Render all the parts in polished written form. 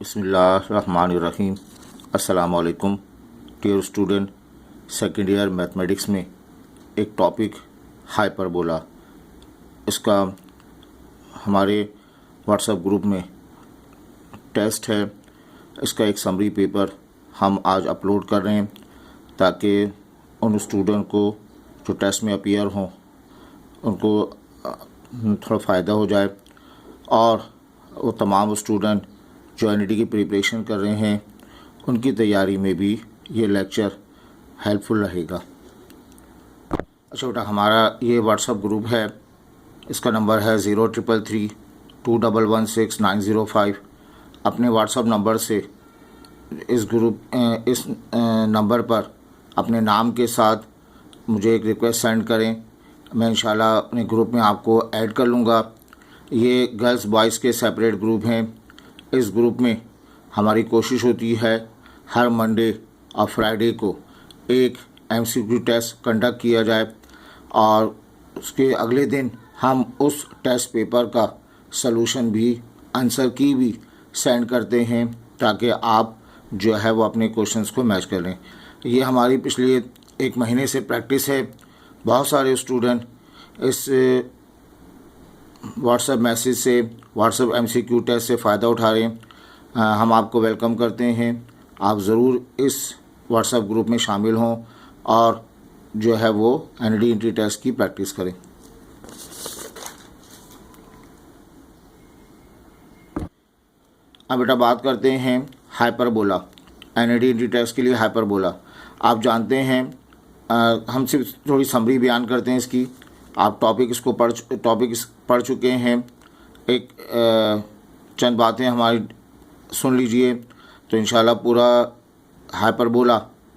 बिस्मिल्लाहिर्रहमानिर्रहीम। अस्सलाम वालेकुम dear student. Second year mathematics में एक टॉपिक हाइपरबोला, इसका हमारे व्हाट्सएप ग्रुप में टेस्ट है। इसका एक समरी पेपर हम आज अपलोड कर रहे हैं ताकि उन स्टूडेंट को जो टेस्ट में अपीयर हों उनको थोड़ा फ़ायदा हो जाए, और वो तमाम स्टूडेंट जो एनईटी की प्रिपरेशन कर रहे हैं उनकी तैयारी में भी ये लेक्चर हेल्पफुल रहेगा। अच्छा बेटा, हमारा ये व्हाट्सएप ग्रुप है, इसका नंबर है 0333211690 अपने व्हाट्सएप नंबर से इस नंबर पर अपने नाम के साथ मुझे एक रिक्वेस्ट सेंड करें। मैं इंशाल्लाह अपने ग्रुप में आपको ऐड कर लूँगा। ये गर्ल्स बॉयज़ के सेपरेट ग्रुप हैं। इस ग्रुप में हमारी कोशिश होती है हर मंडे और फ्राइडे को एक एमसीक्यू टेस्ट कंडक्ट किया जाए, और उसके अगले दिन हम उस टेस्ट पेपर का सलूशन भी, आंसर की भी सेंड करते हैं ताकि आप जो है वो अपने क्वेश्चंस को मैच कर लें। ये हमारी पिछले एक महीने से प्रैक्टिस है। बहुत सारे स्टूडेंट इस व्हाट्सएप मैसेज से, व्हाट्सएप एमसीक्यू टेस्ट से फ़ायदा उठा रहे हैं। हम आपको वेलकम करते हैं। आप ज़रूर इस व्हाट्सएप ग्रुप में शामिल हों और जो है वो एनईटी एंट्री टेस्ट की प्रैक्टिस करें। अब बेटा बात करते हैं हाइपरबोला। एनईटी एंट्री टेस्ट के लिए हाइपरबोला आप जानते हैं, हम सिर्फ थोड़ी समरी बयान करते हैं इसकी। आप टॉपिक पढ़ चुके हैं। एक चंद बातें हमारी सुन लीजिए तो इंशाल्लाह पूरा हाइपरबोला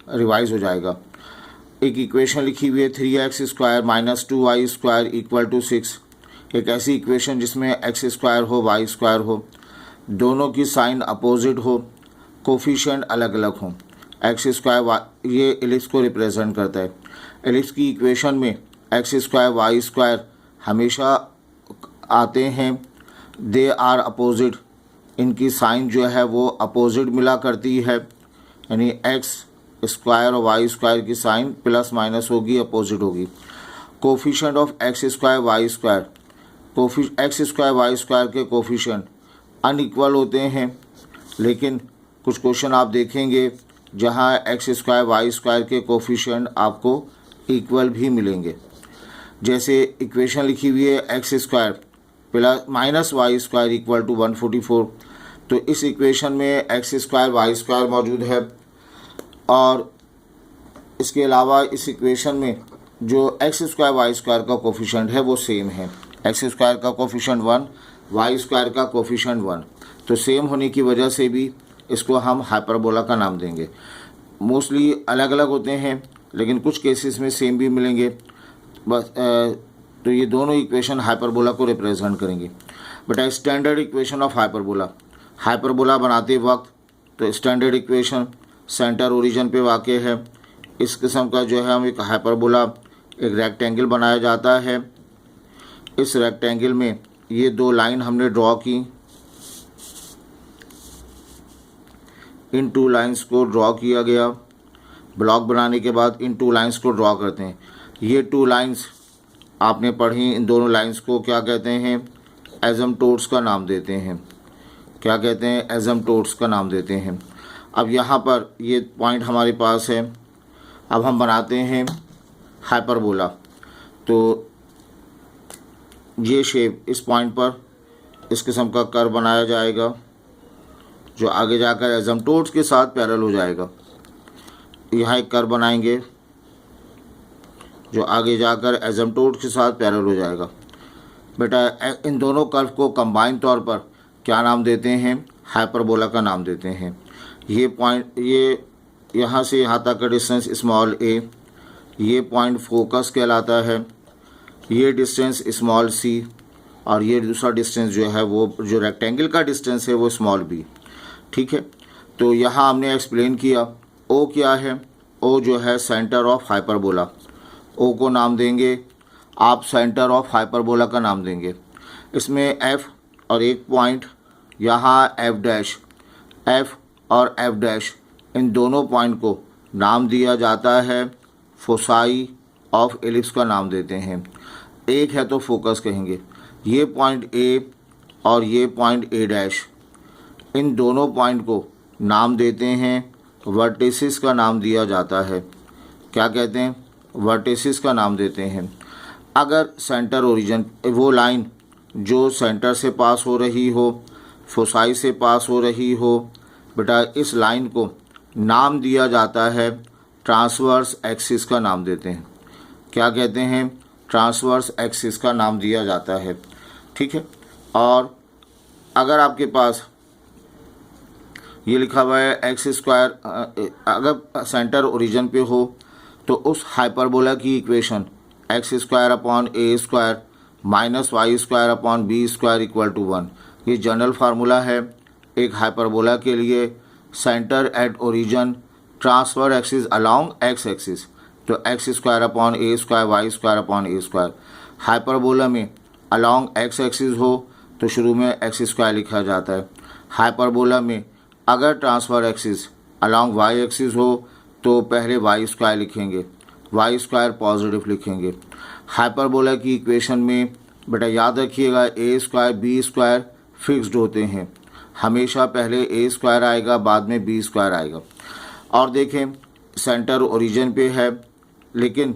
रिवाइज हो जाएगा। एक इक्वेशन लिखी हुई है 3x² - 2y² = 6। एक ऐसी इक्वेशन जिसमें x² हो, y² हो, दोनों की साइन अपोजिट हो, कोफिशिएंट अलग अलग हों। x², ये एलिप्स को रिप्रेजेंट करता है। एलिप्स की इक्वेशन में x² y² हमेशा आते हैं। दे आर अपोजिट, इनकी साइन जो है वो अपोजिट मिला करती है, यानी x² और y² की साइन प्लस माइनस होगी, अपोजिट होगी। Coefficient of x² y², x² y² के कोफिशिएंट अनइक्वल होते हैं, लेकिन कुछ क्वेश्चन आप देखेंगे जहां x² y² के कोफिशिएंट आपको इक्वल भी मिलेंगे। जैसे इक्वेशन लिखी हुई है x² प्लस माइनस y² = 144, तो इस इक्वेशन में x² y² मौजूद है, और इसके अलावा इस इक्वेशन में जो x² y² का कोफिशिएंट है वो सेम है। x² का कोफिशिएंट 1, y² का कोफिशिएंट 1, तो सेम होने की वजह से भी इसको हम हाइपरबोला का नाम देंगे। मोस्टली अलग अलग होते हैं, लेकिन कुछ केसेस में सेम भी मिलेंगे बस। तो ये दोनों इक्वेशन हाइपरबोला को रिप्रेजेंट करेंगे। But standard equation of hyperbola बनाते वक्त तो स्टैंडर्ड इक्वेशन सेंटर ओरिजिन पे वाक़ है। इस किस्म का जो है हम एक हाइपरबोला, एक रेक्टेंगल बनाया जाता है। इस रेक्टेंगल में ये दो लाइन हमने ड्रॉ की। इन टू लाइंस को ड्रॉ किया गया। ब्लॉक बनाने के बाद इन टू लाइंस को ड्रॉ करते हैं। ये टू लाइंस आपने पढ़ी, इन दोनों लाइंस को क्या कहते हैं? एसिम्प्टोट्स का नाम देते हैं। क्या कहते हैं? एसिम्प्टोट्स का नाम देते हैं। अब यहाँ पर ये पॉइंट हमारे पास है। अब हम बनाते हैं हाइपरबोला। तो ये शेप, इस पॉइंट पर इस किस्म का कर्व बनाया जाएगा जो आगे जाकर एसिम्प्टोट्स के साथ पैरेलल हो जाएगा। यहाँ एक कर्व बनाएंगे जो आगे जाकर एसिम्प्टोट्स के साथ पैरेलल हो जाएगा। बेटा इन दोनों कर्व को कंबाइन तौर पर क्या नाम देते हैं? हाइपरबोला का नाम देते हैं। ये पॉइंट, ये यहाँ से यहाँ तक का डिस्टेंस स्मॉल a, ये पॉइंट फोकस कहलाता है। ये डिस्टेंस स्मॉल c, और ये दूसरा डिस्टेंस जो है वो, जो रेक्टेंगल का डिस्टेंस है वो स्मॉल b। ठीक है, तो यहाँ हमने एक्सप्लेन किया o क्या है। o जो है सेंटर ऑफ हाइपरबोला, o को नाम देंगे आप, सेंटर ऑफ हाइपरबोला का नाम देंगे। इसमें f और एक पॉइंट यहाँ f डैश, एफ और एफ डैश, इन दोनों पॉइंट को नाम दिया जाता है फोसाई ऑफ एलिप्स का नाम देते हैं। एक है तो फोकस कहेंगे। ये पॉइंट ए और ये पॉइंट ए डैश, इन दोनों पॉइंट को नाम देते हैं वर्टिसिस का नाम दिया जाता है। क्या कहते हैं? वर्टिसिस का नाम देते हैं। अगर सेंटर ओरिजिन, वो लाइन जो सेंटर से पास हो रही हो, फोसाई से पास हो रही हो, बेटा इस लाइन को नाम दिया जाता है ट्रांसवर्स एक्सिस का नाम देते हैं। क्या कहते हैं? ट्रांसवर्स एक्सिस का नाम दिया जाता है। ठीक है। और अगर आपके पास ये लिखा हुआ है एक्स स्क्वायर, अगर सेंटर ओरिजिन पे हो तो उस हाइपरबोला की equation x square upon a square minus y square upon b square equal to 1, ये जनरल फार्मूला है एक हाइपरबोला के लिए। Centre at origin, transverse axis along x axis, तो x square upon a square y square upon a square. Hyperbola में along x axis हो तो शुरू में एक्स स्क्वायर लिखा जाता है। हाइपरबोला में अगर transverse axis along y axis हो तो पहले वाई स्क्वायर लिखेंगे, वाई स्क्वायर पॉजिटिव लिखेंगे। हाइपरबोला की इक्वेशन में बेटा याद रखिएगा a square b square fixed होते हैं, हमेशा पहले ए स्क्वायर आएगा बाद में बी स्क्वायर आएगा। और देखें सेंटर ओरिजिन पे है लेकिन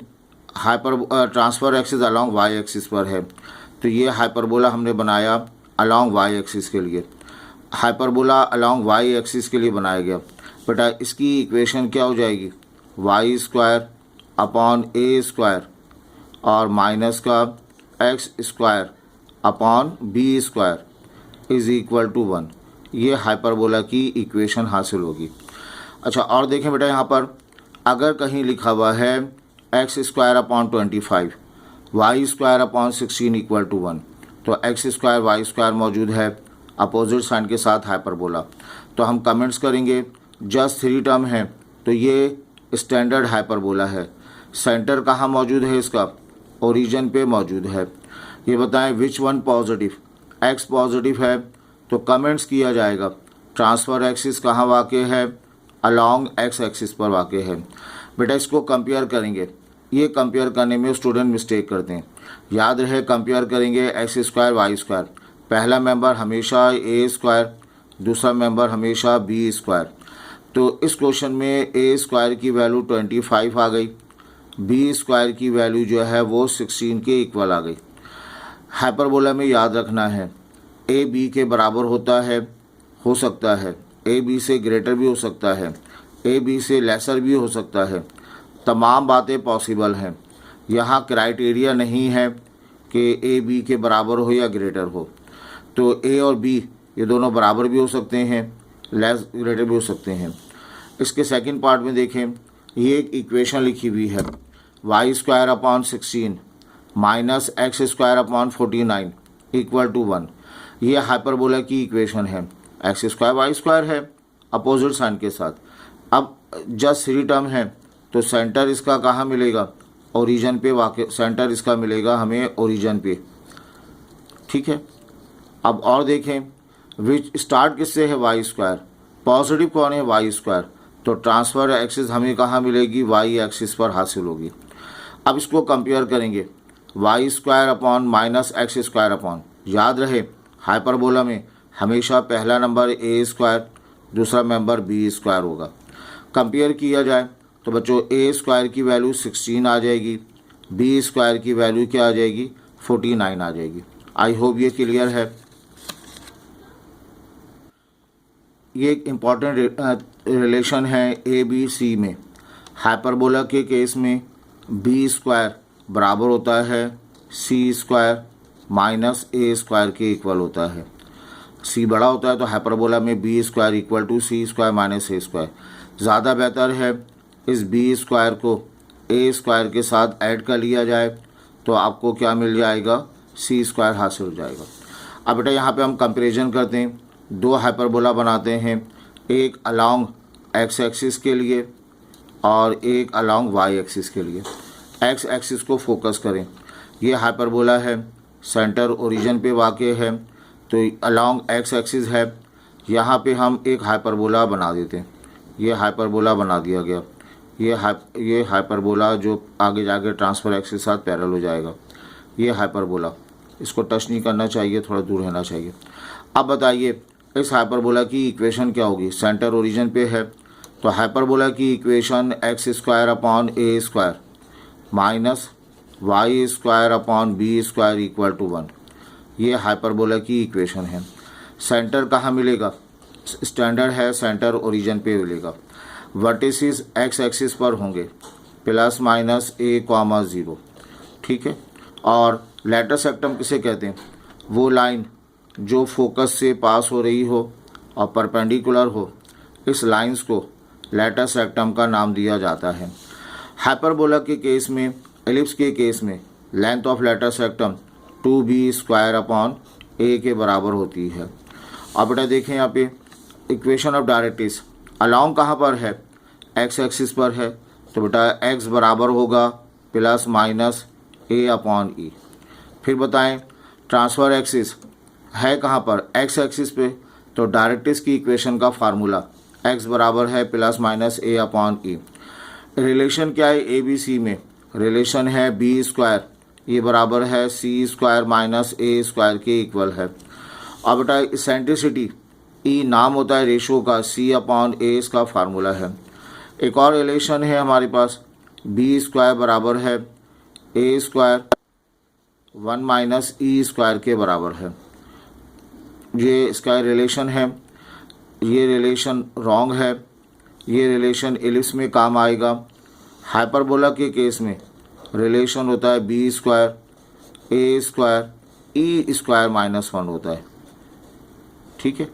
transverse axis along y axis पर है, तो ये हाइपरबोला हमने बनाया अलॉन्ग वाई एक्सिस के लिए। हाइपरबोला अलॉन्ग वाई एक्सिस के लिए बनाया गया। बेटा इसकी इक्वेशन क्या हो जाएगी? Y square upon a square और माइनस का x square upon b square is equal to 1। ये हाइपरबोला की इक्वेशन हासिल होगी। अच्छा, और देखें बेटा यहाँ पर अगर कहीं लिखा हुआ है x square upon 25 y square upon 16 equal to 1, तो एक्स स्क्वायर वाई स्क्वायर मौजूद है अपोजिट साइन के साथ हाइपरबोला, तो हम कमेंट्स करेंगे जस्ट 3 टर्म है तो ये स्टैंडर्ड हाइपरबोला है। सेंटर कहाँ मौजूद है इसका? ओरिजिन पे मौजूद है। ये बताएं which one positive? X positive है तो कमेंट्स किया जाएगा ट्रांसफर एक्सिस कहाँ वाक़ है? अलॉन्ग एक्स एक्सिस पर वाक़ है। बेटा इसको कंपेयर करेंगे, ये कंपेयर करने में स्टूडेंट मिस्टेक करते हैं। याद रहे कंपेयर करेंगे एक्स स्क्वायर वाई स्क्वायर, पहला मेंबर हमेशा ए स्क्वायर, दूसरा मेंबर हमेशा बी स्क्वायर। तो इस क्वेश्चन में ए स्क्वायर की वैल्यू 25 आ गई, बी स्क्वायर की वैल्यू जो है वो 16 के इक्वल आ गई। हाइपरबोला में याद रखना है ए बी के बराबर होता है, हो सकता है ए बी से ग्रेटर भी हो सकता है, ए बी से लेसर भी हो सकता है, तमाम बातें पॉसिबल हैं। यहाँ क्राइटेरिया नहीं है कि ए बी के बराबर हो या ग्रेटर हो, तो ए और बी ये दोनों बराबर भी हो सकते हैं, लेस ग्रेटर भी हो सकते हैं। इसके सेकंड पार्ट में देखें, ये एक इक्वेशन लिखी हुई है y square upon 16 minus x square upon 49 equal to 1। ये हाइपरबोला की इक्वेशन है, एक्स स्क्वायर वाई स्क्वायर है अपोजिट साइन के साथ। अब जस्ट 3 टर्म है तो सेंटर इसका कहाँ मिलेगा? ओरिजिन पे वाक़, सेंटर इसका मिलेगा हमें ओरिजिन पे। ठीक है। अब और देखें विच स्टार्ट किससे है? वाई स्क्वायर, पॉजिटिव कौन है? वाई स्क्वायर, तो ट्रांसफर एक्सिस हमें कहाँ मिलेगी? वाई एक्सिस पर हासिल होगी। अब इसको कंपेयर करेंगे y square upon minus x square upon, याद रहे हाइपरबोला में हमेशा पहला नंबर ए स्क्वायर, दूसरा मेंबर बी स्क्वायर होगा। कंपेयर किया जाए तो बच्चों ए स्क्वायर की वैल्यू 16 आ जाएगी, बी स्क्वायर की वैल्यू क्या आ जाएगी? 49 आ जाएगी। आई होप ये क्लियर है। ये एक इम्पॉर्टेंट रिलेशन है ए बी सी में। हाइपरबोला के केस में बी स्क्वायर बराबर होता है c square minus a square के इक्वल होता है। सी बड़ा होता है तो हाइपरबोला में b square equal to c square minus a square. ज़्यादा बेहतर है इस बी स्क्वायर को ए स्क्वायर के साथ ऐड कर लिया जाए तो आपको क्या मिल जाएगा? सी स्क्वायर हासिल हो जाएगा। अब बेटा यहाँ पे हम कंपैरिजन करते हैं, 2 हाइपरबोला बनाते हैं, एक अलॉन्ग एक्स एक्सिस के लिए और एक अलॉन्ग वाई एक्सिस के लिए। एक्स एक्सिस को फोकस करें, ये हाइपरबोला है, सेंटर ओरिजिन पे वाक़ है, तो अलॉन्ग एक्स एक्सिस है। यहाँ पे हम एक हाइपरबोला बना देते हैं। ये हाइपरबोला बना दिया गया। ये हाइपरबोला जो आगे जाके ट्रांसफर एक्सिस के साथ पैरेलल हो जाएगा। ये हाइपरबोला, इसको टच नहीं करना चाहिए, थोड़ा दूर रहना चाहिए। अब बताइए इस हाइपरबोला की इक्वेशन क्या होगी। सेंटर ओरिजिन पे है तो हाइपरबोला की equation x square upon a square minus y square upon b square equal to 1। ये हाइपरबोला की इक्वेशन है। सेंटर कहाँ मिलेगा, स्टैंडर्ड है सेंटर ओरिजिन पे मिलेगा। वर्टिसेस एक्स एक्सिस पर होंगे प्लस माइनस ए कॉमा 0, ठीक है। और लेटर सेक्टम किसे कहते हैं, वो लाइन जो फोकस से पास हो रही हो और परपेंडिकुलर हो, इस लाइंस को लेटर सेक्टम का नाम दिया जाता है। हाइपरबोला के केस में, एलिप्स के केस में length of latus rectum 2b square upon a के बराबर होती है। अब बेटा देखें यहाँ पे इक्वेशन ऑफ डायरेक्ट्रिक्स अलॉन्ग कहाँ पर है, एक्स एक्सिस पर है, तो बेटा एक्स बराबर होगा प्लस माइनस ए अपॉन ई। फिर बताएं ट्रांसफर एक्सिस है कहाँ पर, एक्स एक्सिस पे, तो डायरेक्ट्रिक्स की इक्वेशन का फार्मूला एक्स बराबर है plus minus a upon E. Relation क्या है ए बी सी में, रिलेशन है बी स्क्वायर ये बराबर है c square minus a square के इक्वल है। अब बेटा इसेंट्रिसिटी ई नाम होता है रेशो का, सी अपॉन ए इसका फार्मूला है। एक और रिलेशन है हमारे पास, बी स्क्वायर बराबर है ए स्क्वायर 1 माइनस ई स्क्वायर के बराबर है। ये इसका रिलेशन है। ये रिलेशन रॉन्ग है। ये रिलेशन एलिप्स में काम आएगा। हाइपरबोला के केस में रिलेशन होता है बी स्क्वायर ए स्क्वायर ई स्क्वायर माइनस 1 होता है, ठीक है।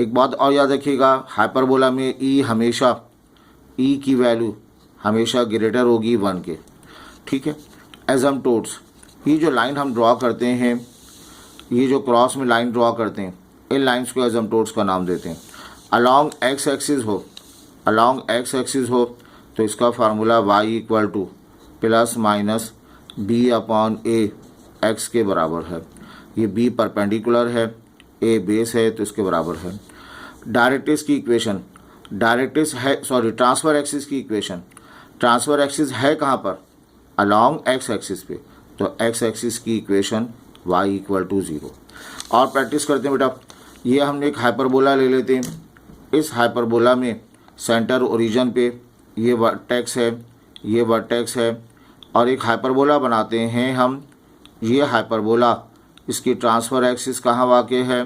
एक बात और याद रखिएगा, हाइपरबोला में ई हमेशा, ई की वैल्यू हमेशा ग्रेटर होगी 1 के, ठीक है। एजम्पटोड्स, ये जो लाइन हम ड्रॉ करते हैं, ये जो क्रॉस में लाइन ड्रॉ करते हैं, इन लाइंस को एजम्पटोड्स का नाम देते हैं। अलॉन्ग एक्स एक्सिस हो, अलॉन्ग एक्स एक्सिस हो तो इसका formula y equal to plus minus b upon a x के बराबर है। ये b परपेंडिकुलर है, a बेस है तो इसके बराबर है। डायरेक्ट्रिक्स की इक्वेशन, डायरेक्ट्रिक्स है ट्रांसफर एक्सिस की इक्वेशन, ट्रांसफर एक्सिस है कहाँ पर, अलॉन्ग एक्स एक्सिस पे, तो एक्स एक्सिस की इक्वेशन y इक्वल टू 0। और प्रैक्टिस करते हैं बेटा, ये हमने एक हाइपरबोला ले लेते हैं। इस हाइपरबोला में सेंटर ओरिजिन पे ये वर्टेक्स है, ये वर्टेक्स है, और एक हाइपरबोला बनाते हैं हम। ये हाइपरबोला, इसकी ट्रांसफ़र एक्सिस कहाँ वाक़ है,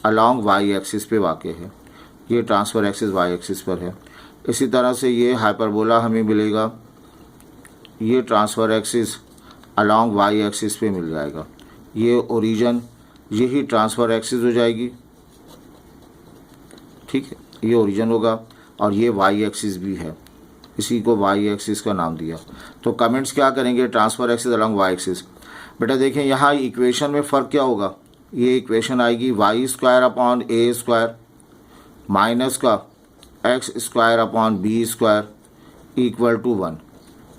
अलॉन्ग वाई एक्सिस पे वाक़ है। ये ट्रांसफ़र एक्सिस वाई एक्सिस पर है। इसी तरह से ये हाइपरबोला हमें मिलेगा, ये transverse axis along y axis पे मिल जाएगा। ये ओरिजिन, यही ट्रांसफ़र एक्सिस हो जाएगी, ठीक है। ये ओरिजिन होगा और ये वाई एक्सिस भी है, इसी को वाई एक्सिस का नाम दिया। तो कमेंट्स क्या करेंगे, transverse axis along y axis. बेटा देखें यहाँ इक्वेशन में फ़र्क क्या होगा, ये इक्वेशन आएगी y square upon a square minus का x square upon b square equal to 1।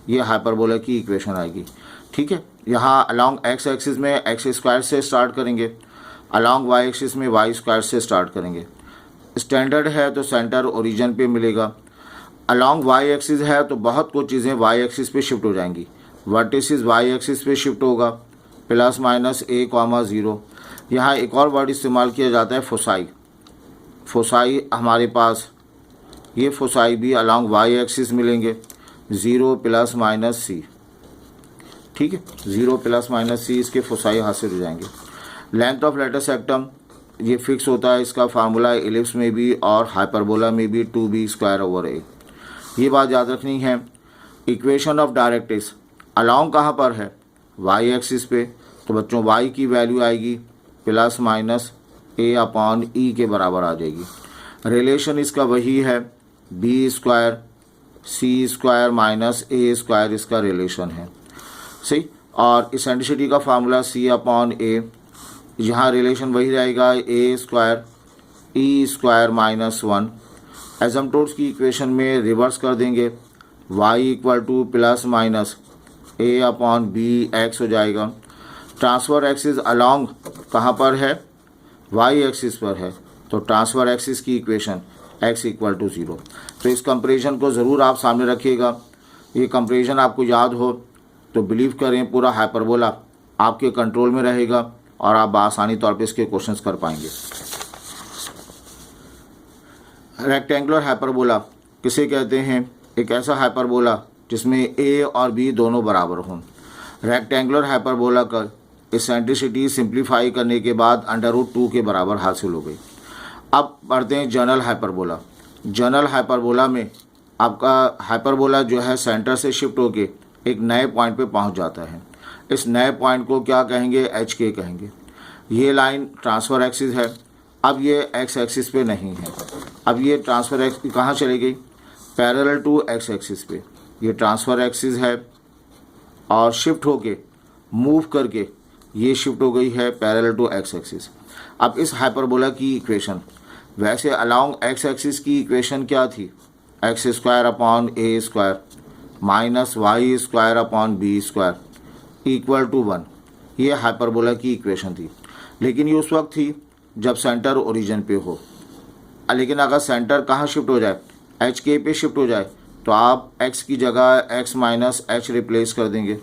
ये हाइपरबोला की इक्वेशन आएगी, ठीक है। यहाँ अलॉन्ग एक्स एक्सिस में एक्स स्क्वायर से स्टार्ट करेंगे, अलॉन्ग वाई एक्सिस में वाई स्क्वायर से स्टार्ट करेंगे। स्टैंडर्ड है तो सेंटर ओरिजिन पे मिलेगा। अलॉन्ग वाई एक्सिस है तो बहुत कुछ चीज़ें वाई एक्सिस पे शिफ्ट हो जाएंगी। वर्टिसेस वाई एक्सिस पे शिफ्ट होगा प्लस माइनस ए कॉमा 0। यहाँ एक और वर्ड इस्तेमाल किया जाता है फोसाई। फोसाई हमारे पास, ये फोसाई भी अलॉन्ग वाई एक्सिस मिलेंगे 0 प्लस माइनस सी, ठीक है। 0 प्लस माइनस सी इसके फोसाई हासिल हो जाएंगे। लेंथ ऑफ लेटर सेक्टम ये फिक्स होता है, इसका फार्मूला एलिप्स में भी और हाइपरबोला में भी 2b स्क्वायर ओवर ए। ये बात याद रखनी है। इक्वेशन ऑफ डायरेक्ट्रिक्स अलॉन्ग कहाँ पर है, वाई एक्सिस पे, तो बच्चों y की वैल्यू आएगी प्लस माइनस ए अपॉन ई के बराबर आ जाएगी। रिलेशन इसका वही है B square C square minus a square, इसका रिलेशन है, सही। और इसेंट्रिसिटी का फार्मूला सी अपॉन ए, यहाँ रिलेशन वही रहेगा a square e square minus 1। Asymptotes की इक्वेशन में रिवर्स कर देंगे, y equal to plus minus a upon b x हो जाएगा। ट्रांसफ़र एक्सिस अलॉन्ग कहाँ पर है, y एक्सिस पर है, तो ट्रांसफर एक्सिस की इक्वेशन x इक्वल टू 0। तो इस कंपेरिजन को ज़रूर आप सामने रखिएगा। ये कंपेरिजन आपको याद हो तो बिलीव करें पूरा हाइपरबोला आपके कंट्रोल में रहेगा और आप आसानी तौर पे इसके क्वेश्चंस कर पाएंगे। रेक्टेंगुलर हाइपरबोला किसे कहते हैं? एक ऐसा हाइपरबोला जिसमें a और b दोनों बराबर हों। रेक्टेंगुलर हाइपरबोला का एसेंट्रिसिटी सिंप्लीफाई करने के बाद √2 के बराबर हासिल हो गई। अब पढ़ते हैं जनरल हाइपरबोला। जनरल हाइपरबोला में आपका हाइपरबोला जो है सेंटर से शिफ्ट होके एक नए पॉइंट पे पहुंच जाता है। इस नए पॉइंट को क्या कहेंगे? एच के कहेंगे। ये लाइन ट्रांसफ़र एक्सिस है। अब ये एक्स एक्सिस पे नहीं है, अब ये ट्रांसफ़र एक्सिस कहाँ चली गई? पैरेलल टू एक्स एक्सिस पे। ये ट्रांसफ़र एक्सिस है और शिफ्ट होके मूव करके ये शिफ्ट हो गई है पैरेलल टू एक्स एक्सिस। अब इस हाइपरबोला की इक्वेशन, वैसे अलोंग एक्स एक्सिस की इक्वेशन क्या थी? X square upon a square minus y square upon b square equal to 1। ये हाइपरबोला की इक्वेशन थी, लेकिन ये उस वक्त थी जब सेंटर ओरिजिन पे हो। लेकिन अगर सेंटर कहाँ शिफ्ट हो जाए? एच के पे शिफ्ट हो जाए तो आप x की जगह x माइनस एच रिप्लेस कर देंगे,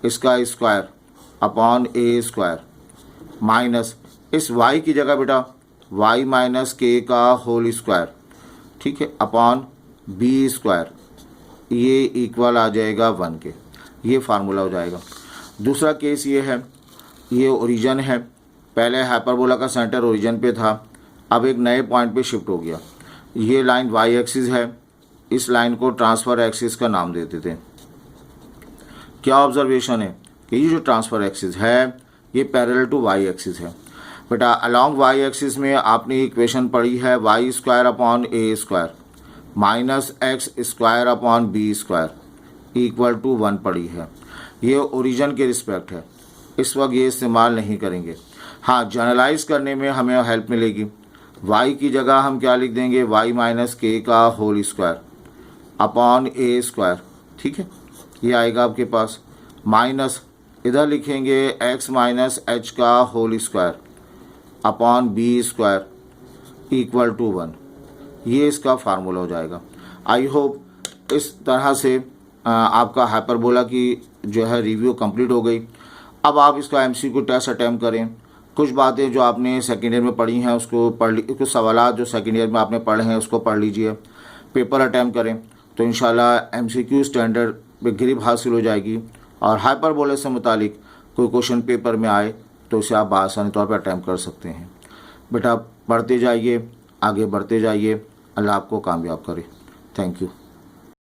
इसका square upon a square minus इस y की जगह बेटा y माइनस के का होल स्क्वायर, ठीक है, अपॉन बी स्क्वायर। ये इक्वल आ जाएगा 1 के। ये फार्मूला हो जाएगा। दूसरा केस ये है, ये ओरिजिन है। पहले हाइपरबोला का सेंटर ओरिजिन पे था, अब एक नए पॉइंट पे शिफ्ट हो गया। ये लाइन वाई एक्सिस है, इस लाइन को ट्रांसफ़र एक्सिस का नाम देते थे। क्या ऑब्जर्वेशन है कि ये जो ट्रांसफ़र एक्सिस है ये पैरेलल टू वाई एक्सिस है। बेटा अलोंग वाई एक्सिस में आपने इक्वेशन पढ़ी है y square upon a square minus x square upon b square equal to 1 पढ़ी है। ये ओरिजिन के रिस्पेक्ट है, इस वक्त ये इस्तेमाल नहीं करेंगे। हाँ, जनरलाइज करने में हमें हेल्प मिलेगी। y की जगह हम क्या लिख देंगे? y माइनस के का whole square upon a square, ठीक है, ये आएगा आपके पास। माइनस इधर लिखेंगे x माइनस एच का whole square upon b square equal to 1। ये इसका फार्मूला हो जाएगा। आई होप इस तरह से आपका हाइपरबोला की जो है रिव्यू कंप्लीट हो गई। अब आप इसका MCQ टेस्ट अटैम्प्ट करें। कुछ बातें जो आपने सेकेंड ईयर में पढ़ी हैं उसको पढ़ ली, कुछ सवाल जो सेकेंड ईयर में आपने पढ़े हैं उसको पढ़ लीजिए, पेपर अटैम्प्ट करें तो इंशाल्लाह MCQ स्टैंडर्ड पे ग्रिप हासिल हो जाएगी। और हाइपरबोला से मुतालिक कोई क्वेश्चन पेपर में आए तो इसे आप आसानी तौर पर अटैम्प्ट कर सकते हैं। बेटा पढ़ते जाइए, आगे बढ़ते जाइए, अल्लाह आपको कामयाब करे। Thank you.